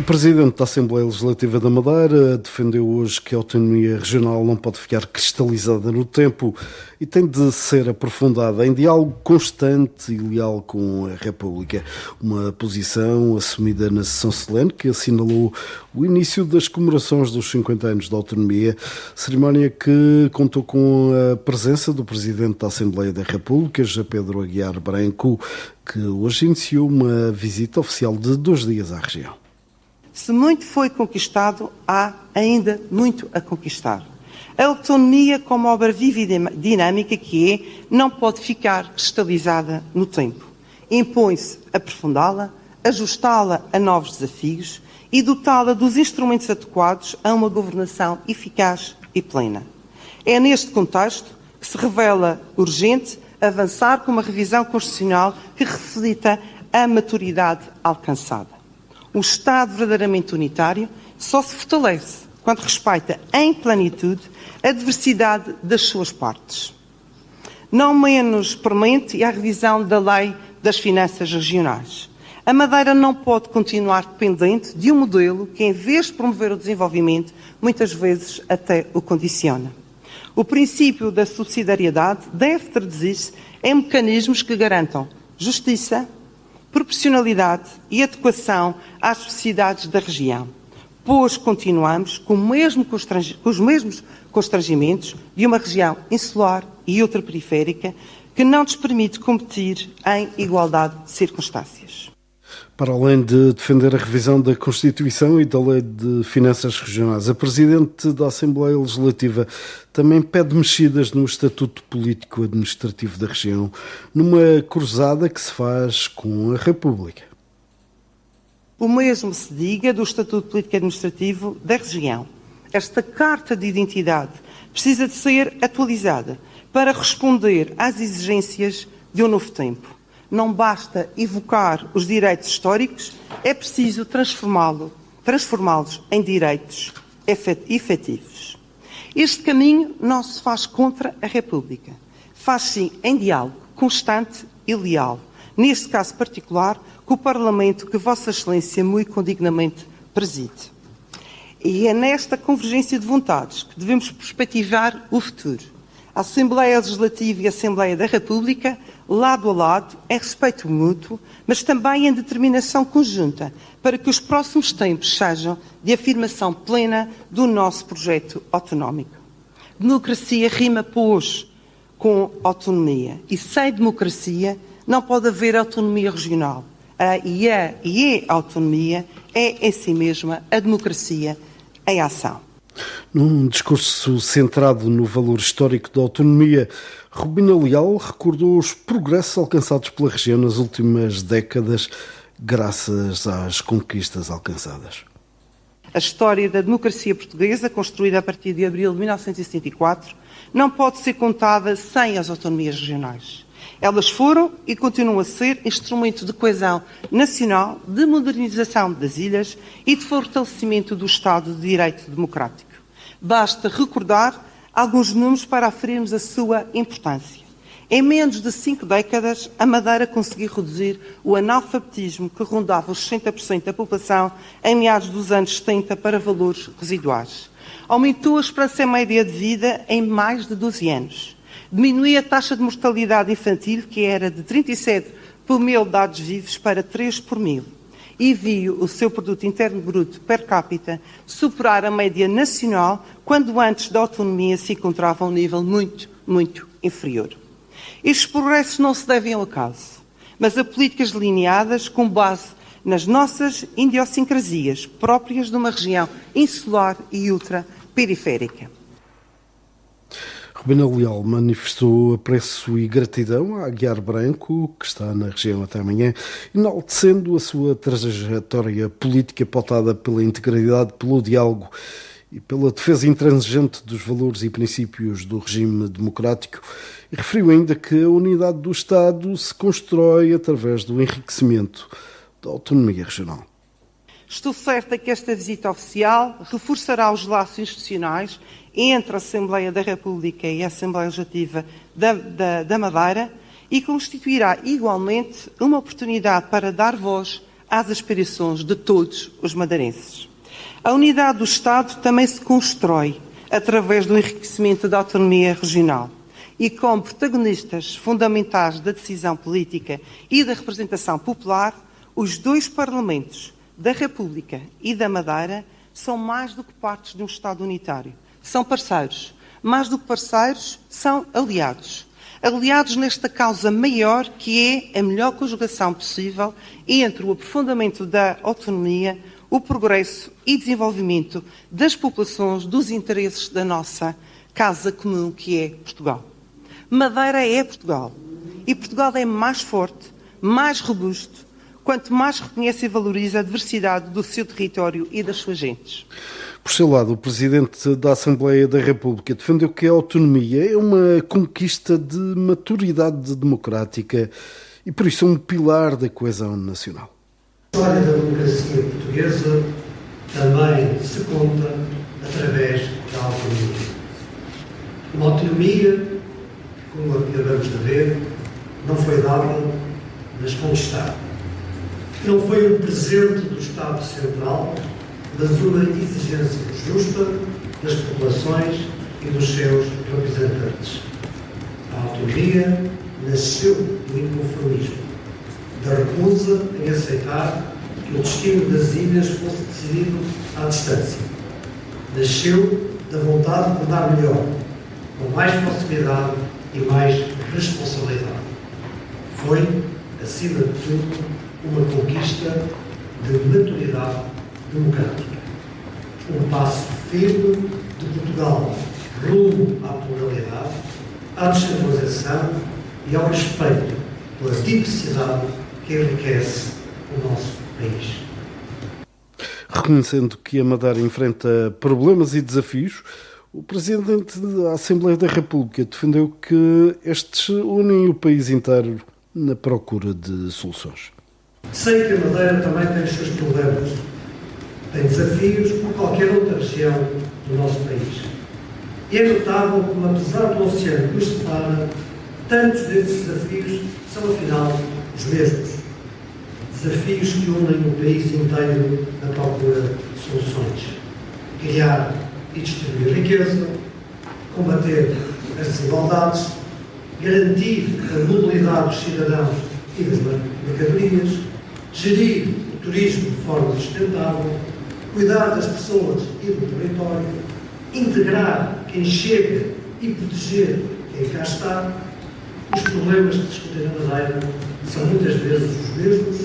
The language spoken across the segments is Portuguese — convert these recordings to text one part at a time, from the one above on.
A Presidente da Assembleia Legislativa da Madeira defendeu hoje que a autonomia regional não pode ficar cristalizada no tempo e tem de ser aprofundada em diálogo constante e leal com a República. Uma posição assumida na sessão solene que assinalou o início das comemorações dos 50 anos da autonomia, cerimónia que contou com a presença do Presidente da Assembleia da República, José Pedro Aguiar Branco, que hoje iniciou uma visita oficial de 2 dias à região. Se muito foi conquistado, há ainda muito a conquistar. A autonomia, como obra viva e dinâmica que é, não pode ficar cristalizada no tempo. Impõe-se aprofundá-la, ajustá-la a novos desafios e dotá-la dos instrumentos adequados a uma governação eficaz e plena. É neste contexto que se revela urgente avançar com uma revisão constitucional que reflita a maturidade alcançada. O Estado verdadeiramente unitário só se fortalece quando respeita em plenitude a diversidade das suas partes. Não menos premente é a revisão da Lei das Finanças Regionais. A Madeira não pode continuar dependente de um modelo que, em vez de promover o desenvolvimento, muitas vezes até o condiciona. O princípio da subsidiariedade deve traduzir-se em mecanismos que garantam justiça, proporcionalidade e adequação às necessidades da região, pois continuamos com os mesmos constrangimentos de uma região insular e outra periférica que não nos permite competir em igualdade de circunstâncias. Para além de defender a revisão da Constituição e da Lei de Finanças Regionais, a Presidente da Assembleia Legislativa também pede mexidas no Estatuto Político-Administrativo da região, numa cruzada que se faz com a República. O mesmo se diga do Estatuto Político-Administrativo da região. Esta Carta de Identidade precisa de ser atualizada para responder às exigências de um novo tempo. Não basta evocar os direitos históricos, é preciso transformá-los em direitos efetivos. Este caminho não se faz contra a República. Faz-se em diálogo constante e leal. Neste caso particular, com o Parlamento que Vossa Excelência muito condignamente preside. E é nesta convergência de vontades que devemos perspectivar o futuro. A Assembleia Legislativa e a Assembleia da República, lado a lado, em respeito mútuo, mas também em determinação conjunta, para que os próximos tempos sejam de afirmação plena do nosso projeto autonómico. Democracia rima, pois, com autonomia. E sem democracia não pode haver autonomia regional. E a autonomia é, em si mesma, a democracia em ação. Num discurso centrado no valor histórico da autonomia, Rubina Leal recordou os progressos alcançados pela região nas últimas décadas, graças às conquistas alcançadas. A história da democracia portuguesa, construída a partir de abril de 1974, não pode ser contada sem as autonomias regionais. Elas foram e continuam a ser instrumento de coesão nacional, de modernização das ilhas e de fortalecimento do Estado de Direito Democrático. Basta recordar alguns números para aferirmos a sua importância. Em menos de 5 décadas, a Madeira conseguiu reduzir o analfabetismo que rondava os 60% da população em meados dos anos 70 para valores residuais. Aumentou a esperança média de vida em mais de 12 anos. Diminuiu a taxa de mortalidade infantil, que era de 37 por mil dados vivos para 3 por mil. E viu o seu produto interno bruto per capita superar a média nacional, quando antes da autonomia se encontrava a um nível muito, muito inferior. Estes progressos não se devem ao acaso, mas a políticas delineadas com base nas nossas idiosincrasias próprias de uma região insular e ultraperiférica. Rubina Leal manifestou apreço e gratidão a Aguiar Branco, que está na região até amanhã, enaltecendo a sua trajetória política pautada pela integralidade, pelo diálogo e pela defesa intransigente dos valores e princípios do regime democrático, e referiu ainda que a unidade do Estado se constrói através do enriquecimento da autonomia regional. Estou certa que esta visita oficial reforçará os laços institucionais entre a Assembleia da República e a Assembleia Legislativa da Madeira e constituirá igualmente uma oportunidade para dar voz às aspirações de todos os madeirenses. A unidade do Estado também se constrói através do enriquecimento da autonomia regional e como protagonistas fundamentais da decisão política e da representação popular, os dois parlamentos da República e da Madeira são mais do que partes de um Estado unitário. São parceiros. Mais do que parceiros, são aliados. Aliados nesta causa maior que é a melhor conjugação possível entre o aprofundamento da autonomia, o progresso e desenvolvimento das populações, dos interesses da nossa casa comum que é Portugal. Madeira é Portugal. E Portugal é mais forte, mais robusto, quanto mais reconhece e valoriza a diversidade do seu território e das suas gentes. Por seu lado, o Presidente da Assembleia da República defendeu que a autonomia é uma conquista de maturidade democrática e, por isso, um pilar da coesão nacional. A história da democracia portuguesa também se conta através da autonomia. Uma autonomia que, como acabamos de ver, não foi dada, mas conquistada. Não foi um presente do Estado Central, mas uma exigência justa das populações e dos seus representantes. A autonomia nasceu do inconformismo, da recusa em aceitar que o destino das ilhas fosse decidido à distância. Nasceu da vontade de dar melhor, com mais proximidade e mais responsabilidade. Foi, acima de tudo, uma conquista de maturidade democrática. Um passo firme de Portugal rumo à pluralidade, à descentralização e ao respeito pela diversidade que enriquece o nosso país. Reconhecendo que a Madeira enfrenta problemas e desafios, o Presidente da Assembleia da República defendeu que estes unem o país inteiro na procura de soluções. Sei que a Madeira também tem os seus problemas. Tem desafios como qualquer outra região do nosso país. E é notável como, apesar do oceano que nos separa, tantos desses desafios são, afinal, os mesmos. Desafios que unem o país inteiro na procura de soluções. Criar e distribuir riqueza, combater as desigualdades, garantir a mobilidade dos cidadãos e das mercadorias, gerir o turismo de forma sustentável, cuidar das pessoas e do território, integrar quem chega e proteger quem cá está. Os problemas que se discutem na Madeira são muitas vezes os mesmos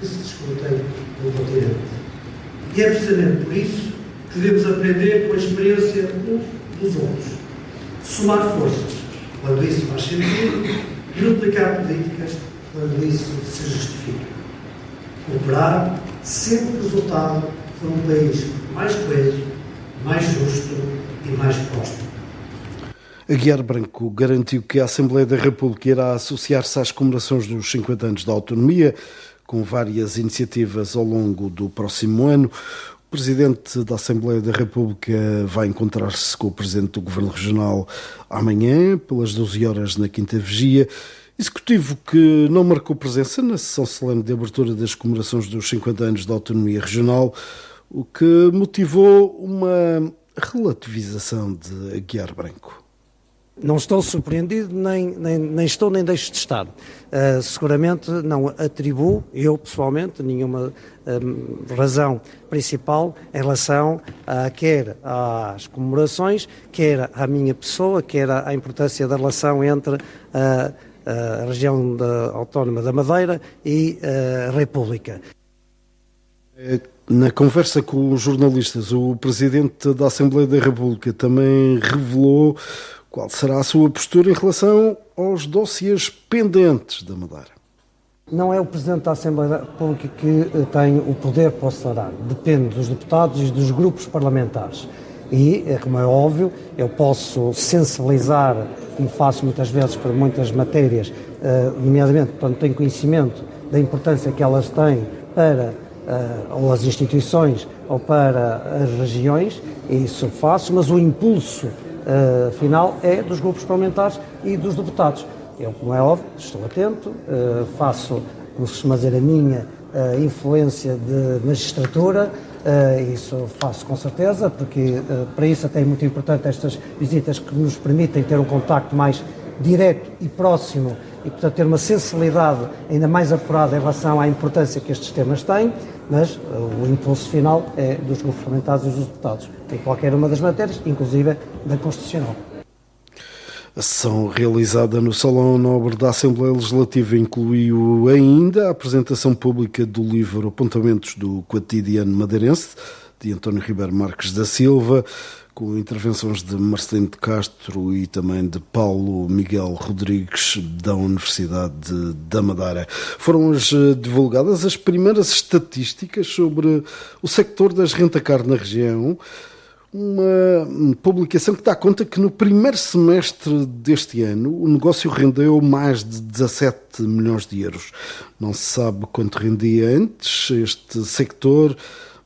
que se discutem no continente. E é precisamente por isso que devemos aprender com a experiência uns dos outros, somar forças quando isso faz sentido e duplicar políticas quando isso se justifica. Cooperar sempre o resultado for um país mais coeso, mais justo e mais próspero. Aguiar Branco garantiu que a Assembleia da República irá associar-se às comemorações dos 50 anos da autonomia, com várias iniciativas ao longo do próximo ano. O Presidente da Assembleia da República vai encontrar-se com o Presidente do Governo Regional amanhã, pelas 12 horas, na Quinta Vigia. Executivo que não marcou presença na sessão solene de abertura das comemorações dos 50 anos da autonomia regional, o que motivou uma relativização de Aguiar Branco. Não estou surpreendido, nem estou nem deixo de estar. Seguramente não atribuo, eu pessoalmente, nenhuma razão principal em relação quer às comemorações, quer à minha pessoa, quer à importância da relação entre a região autónoma da Madeira e a República. Na conversa com os jornalistas, o Presidente da Assembleia da República também revelou qual será a sua postura em relação aos dossiês pendentes da Madeira. Não é o Presidente da Assembleia da República que tem o poder para o declarar. Depende dos deputados e dos grupos parlamentares. E, como é óbvio, eu posso sensibilizar, como faço muitas vezes para muitas matérias, nomeadamente quando tenho conhecimento da importância que elas têm para ou as instituições ou para as regiões, e isso faço, mas o impulso final é dos grupos parlamentares e dos deputados. Eu, como é óbvio, estou atento, faço, como se costuma dizer, a minha influência de magistratura, isso faço com certeza, porque para isso até é muito importante estas visitas que nos permitem ter um contacto mais direto e próximo e, portanto, ter uma sensibilidade ainda mais apurada em relação à importância que estes temas têm, mas o impulso final é dos grupos parlamentares e dos deputados, em qualquer uma das matérias, inclusive da Constitucional. A sessão realizada no Salão Nobre da Assembleia Legislativa incluiu ainda a apresentação pública do livro Apontamentos do Quotidiano Madeirense, de António Ribeiro Marques da Silva, com intervenções de Marcelino de Castro e também de Paulo Miguel Rodrigues, da Universidade da Madeira. Foram divulgadas as primeiras estatísticas sobre o sector das rentacar na região, uma publicação que dá conta que no primeiro semestre deste ano o negócio rendeu mais de 17 milhões de euros. Não se sabe quanto rendia antes este sector,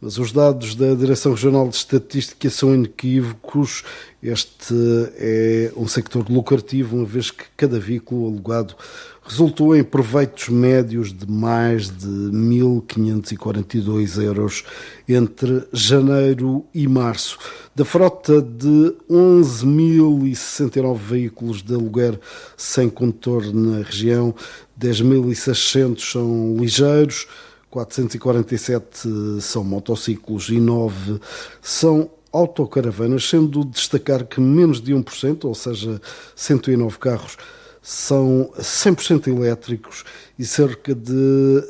mas os dados da Direção Regional de Estatística são inequívocos. Este é um sector lucrativo, uma vez que cada veículo alugado resultou em proveitos médios de mais de 1.542 euros entre janeiro e março. Da frota de 11.069 veículos de aluguer sem condutor na região, 10.600 são ligeiros, 447 são motociclos e 9 são autocaravanas, sendo de destacar que menos de 1%, ou seja, 109 carros, são 100% elétricos e cerca de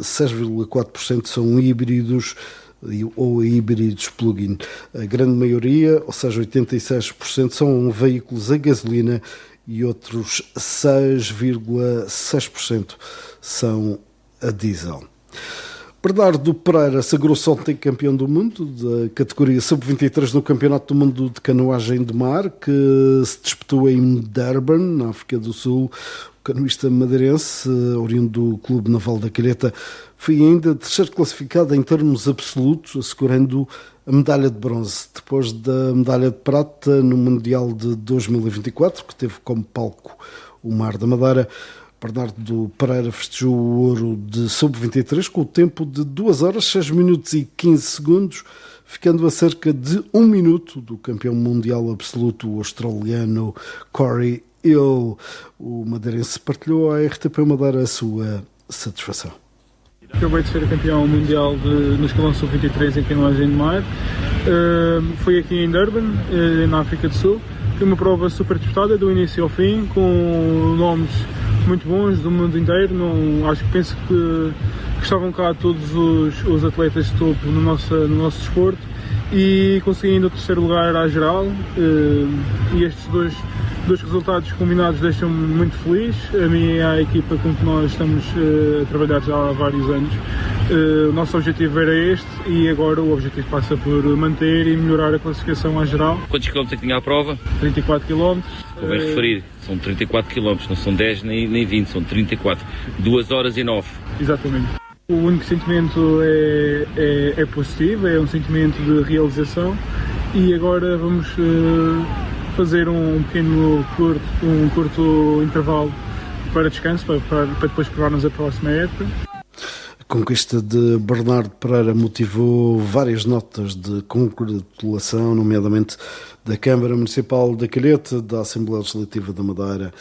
6,4% são híbridos ou híbridos plug-in. A grande maioria, ou seja, 86%, são veículos a gasolina e outros 6,6% são a diesel. Bernardo Pereira sagrou-se ontem campeão do mundo da categoria sub-23 no Campeonato do Mundo de Canoagem de Mar, que se disputou em Durban, na África do Sul. O canoista madeirense, oriundo do Clube Naval da Calheta, foi ainda terceiro classificado em termos absolutos, assegurando a medalha de bronze, depois da medalha de prata no Mundial de 2024, que teve como palco o Mar da Madeira. Bernardo Pereira festejou o ouro de sub-23 com o tempo de 2 horas, 6 minutos e 15 segundos, ficando a cerca de 1 minuto do campeão mundial absoluto, o australiano Corey Hill. O madeirense partilhou à RTP Madeira a sua satisfação. Acabei de ser campeão mundial no escalão sub-23 em canoagem de mar. Foi aqui em Durban, na África do Sul. Foi uma prova super disputada do início ao fim, com nomes muito bons do mundo inteiro. Penso que estavam cá todos os atletas de topo no nosso desporto, e consegui ainda o terceiro lugar à geral, e estes dois resultados combinados deixam-me muito feliz. A minha e a equipa com que nós estamos a trabalhar já há vários anos. O nosso objetivo era este, e agora o objetivo passa por manter e melhorar a classificação à geral. Quantos quilómetros é que tinha a prova? 34 km. Convém referir, são 34 km, não são 10 nem 20, são 34. 2 horas e 9. Exatamente. O único sentimento é positivo, é um sentimento de realização, e agora vamos fazer um curto intervalo para descanso, para depois prepararmos a próxima época. A conquista de Bernardo Pereira motivou várias notas de congratulação, nomeadamente da Câmara Municipal da Calheta, da Assembleia Legislativa da Madeira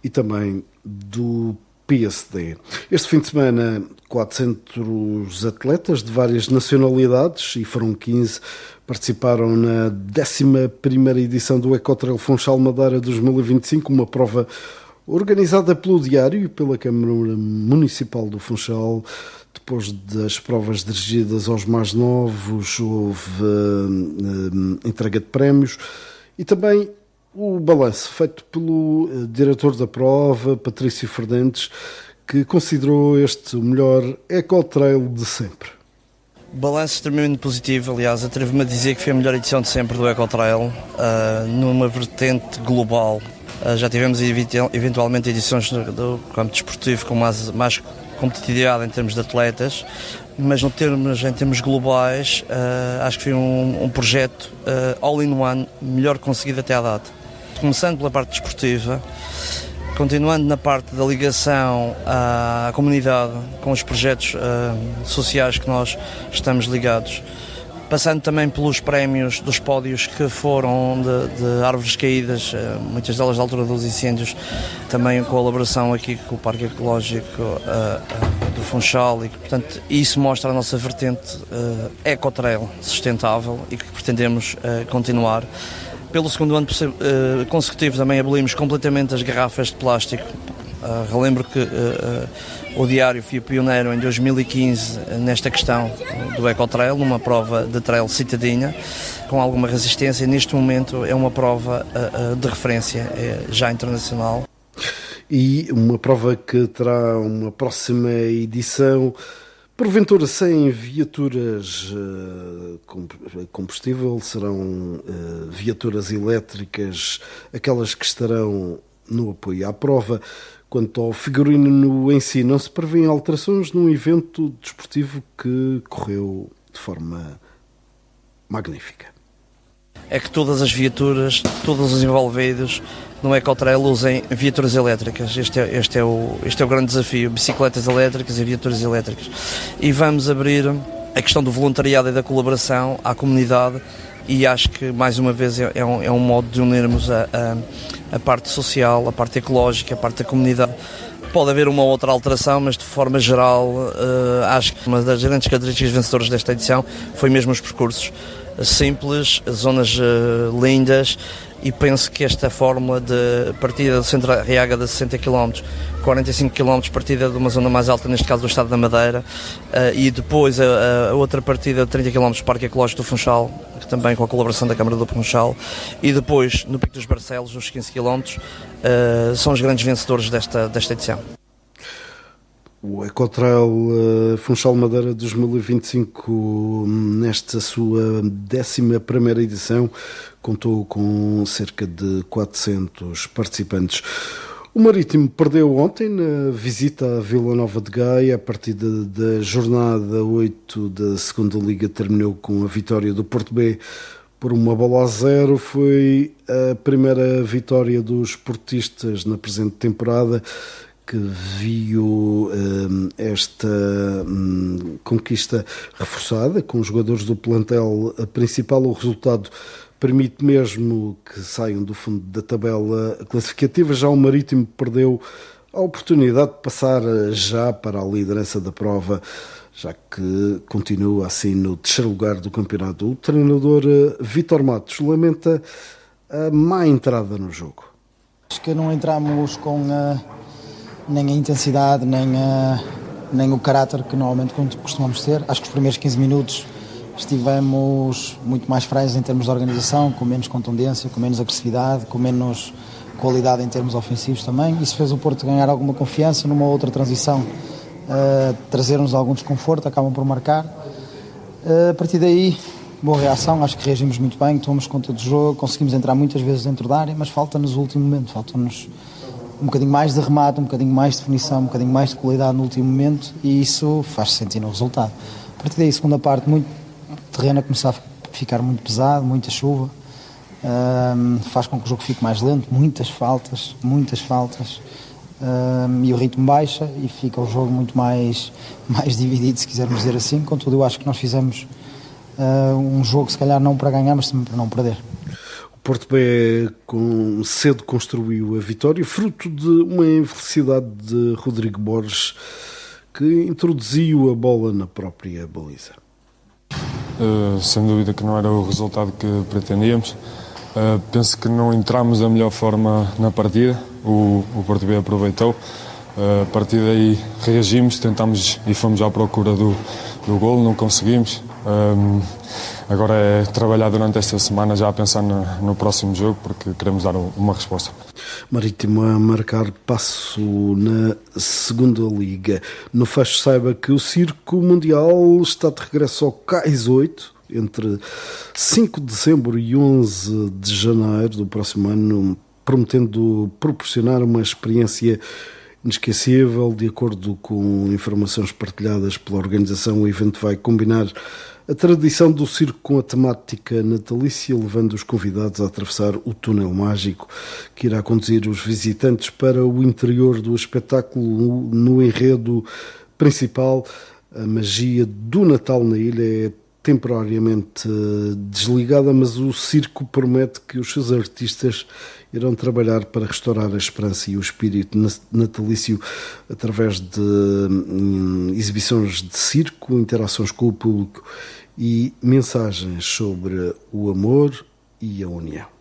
e também do PSD. Este fim de semana, 400 atletas de várias nacionalidades, e foram 15, participaram na 11ª edição do Ecotrail Funchal Madeira 2025, uma prova organizada pelo Diário e pela Câmara Municipal do Funchal. Depois das provas dirigidas aos mais novos, houve entrega de prémios e também o balanço feito pelo diretor da prova, Patrício Fernandes, que considerou este o melhor ecotrail de sempre. Balanço extremamente positivo. Aliás, atrevo-me a dizer que foi a melhor edição de sempre do ecotrail, numa vertente global. Já tivemos eventualmente edições do campo desportivo com mais competitividade em termos de atletas, mas em termos globais, acho que foi um projeto all-in-one, melhor conseguido até à data. Começando pela parte desportiva, Continuando na parte da ligação à comunidade, com os projetos sociais que nós estamos ligados, passando também pelos prémios dos pódios que foram de árvores caídas, muitas delas da altura dos incêndios, também em colaboração aqui com o Parque Ecológico do Funchal, e portanto isso mostra a nossa vertente ecotrail sustentável e que pretendemos continuar. Pelo segundo ano consecutivo também abolimos completamente as garrafas de plástico. Relembro que o Diário foi pioneiro em 2015 nesta questão do ecotrail, numa prova de trail citadina, com alguma resistência. Neste momento é uma prova de referência já internacional. E uma prova que terá uma próxima edição, porventura sem viaturas combustível, serão viaturas elétricas, aquelas que estarão no apoio à prova. Quanto ao figurino em si, não se prevêem alterações num evento desportivo que correu de forma magnífica. É que todas as viaturas, todos os envolvidos no ecotrail usem viaturas elétricas. Este é o grande desafio, bicicletas elétricas e viaturas elétricas. E vamos abrir a questão do voluntariado e da colaboração à comunidade, e acho que mais uma vez é um modo de unirmos a parte social, a parte ecológica, a parte da comunidade. Pode haver uma outra alteração, mas de forma geral acho que uma das grandes características vencedoras desta edição foi mesmo os percursos simples, zonas lindas, e penso que esta fórmula de partida do centro da Arriaga de 60 km, 45 km partida de uma zona mais alta, neste caso do estado da Madeira, e depois a outra partida de 30 km do Parque Ecológico do Funchal, que também com a colaboração da Câmara do Funchal, e depois no Pico dos Barcelos, os 15 km, são os grandes vencedores desta edição. O Ecotrail Funchal Madeira 2025, nesta sua 11ª edição, contou com cerca de 400 participantes. O Marítimo perdeu ontem na visita à Vila Nova de Gaia. A partida da jornada 8 da 2ª Liga terminou com a vitória do Porto B por 1-0. Foi a primeira vitória dos portistas na presente temporada, que viu esta conquista reforçada com os jogadores do plantel principal. O resultado permite mesmo que saiam do fundo da tabela classificativa. Já o Marítimo perdeu a oportunidade de passar já para a liderança da prova, já que continua assim no terceiro lugar do campeonato. O treinador Vítor Matos lamenta a má entrada no jogo. Acho que não entramos com nem a intensidade, nem o caráter que normalmente costumamos ter. Acho que os primeiros 15 minutos estivemos muito mais frágeis em termos de organização, com menos contundência, com menos agressividade, com menos qualidade em termos ofensivos também. Isso fez o Porto ganhar alguma confiança. Numa outra transição, trazer-nos algum desconforto, acabam por marcar. A partir daí, boa reação, acho que reagimos muito bem, tomamos conta do jogo, conseguimos entrar muitas vezes dentro da área, mas falta-nos o último momento, falta-nos um bocadinho mais de remate, um bocadinho mais de definição, um bocadinho mais de qualidade no último momento, e isso faz-se sentir no resultado. A partir daí, segunda parte, muito terreno a começar a ficar muito pesado, muita chuva, faz com que o jogo fique mais lento, muitas faltas, e o ritmo baixa e fica o jogo muito mais dividido, se quisermos dizer assim. Contudo, eu acho que nós fizemos um jogo, se calhar não para ganhar, mas também para não perder. Porto B cedo construiu a vitória, fruto de uma infelicidade de Rodrigo Borges, que introduziu a bola na própria baliza. Sem dúvida que não era o resultado que pretendíamos. Penso que não entramos da melhor forma na partida. O Porto B aproveitou. A partir daí reagimos, tentámos e fomos à procura do golo, não conseguimos. Agora é trabalhar durante esta semana já a pensar no próximo jogo, porque queremos dar uma resposta. Marítimo a marcar passo na 2ª Liga. No fecho, saiba que o Circo Mundial está de regresso ao Cais 8 entre 5 de dezembro e 11 de janeiro do próximo ano, prometendo proporcionar uma experiência inesquecível. De acordo com informações partilhadas pela organização, o evento vai combinar a tradição do circo com a temática natalícia, levando os convidados a atravessar o túnel mágico que irá conduzir os visitantes para o interior do espetáculo. No enredo principal, a magia do Natal na ilha é temporariamente desligada, mas o circo promete que os seus artistas irão trabalhar para restaurar a esperança e o espírito natalício através de exibições de circo, interações com o público e mensagens sobre o amor e a união.